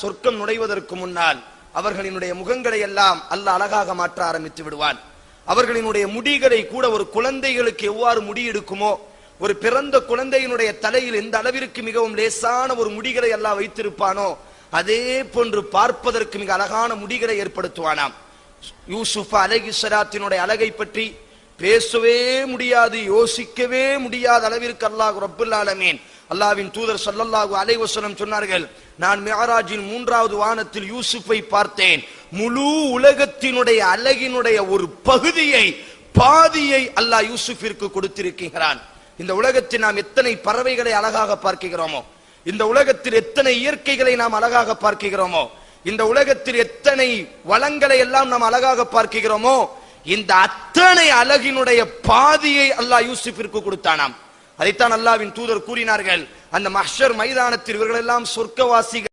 சொர்க்கம் நுழைவதற்கு முன்னால் அவர்களினுடைய முகங்களை எல்லாம் அல்லாஹ் அழகாக மாற்ற ஆரம்பித்து விடுவான். அவர்களினுடைய முடிகளை கூட ஒரு குழந்தைகளுக்கு எவ்வாறு முடி எடுக்குமோ, ஒரு பிறந்த குழந்தையினுடைய தலையில் எந்த அளவிற்கு மிகவும் லேசான ஒரு முடிகளை அல்லாஹ் வைத்திருப்பானோ அதே போன்று பார்ப்பதற்கு மிக அழகான முடிகளை ஏற்படுத்துவானாம். யூசுப் அலைஹிஸ்ஸலாத்தினுடைய அழகை பற்றி பேசவே முடியாது, யோசிக்கவே முடியாத அளவிற்கு அல்லாஹ் ரப்புல் ஆலமீன் அல்லாஹ்வின் தூதர் ஸல்லல்லாஹு அலைஹி வஸல்லம் சொன்னார்கள், நான் மிஅராஜின் 3வது வானத்தில் யூசுஃபை பார்த்தேன். முழு உலகத்தினுடைய அழகினுடைய ஒரு பகுதியை, பாதியை அல்லாஹ் யூசுஃபிற்கு கொடுத்திருக்கிறான். இந்த உலகத்தில் நாம் எத்தனை பறவைகளை அழகாக பார்க்கிறோமோ, இந்த உலகத்தில் எத்தனை இயற்கைகளை நாம் அழகாக பார்க்கிறோமோ, இந்த உலகத்தில் எத்தனை வளங்களை எல்லாம் நாம் அழகாக பார்க்கிறோமோ, இந்த அத்தனை அழகினுடைய பாதியை அல்லாஹ் யூசுஃபிற்கு கொடுத்தானாம். அதைத்தான் அல்லாஹ்வின் தூதர் கூறினார்கள், அந்த மஹ்ஷர் மைதானத்தில் இவர்கள் எல்லாம் சொர்க்கவாசிகள்.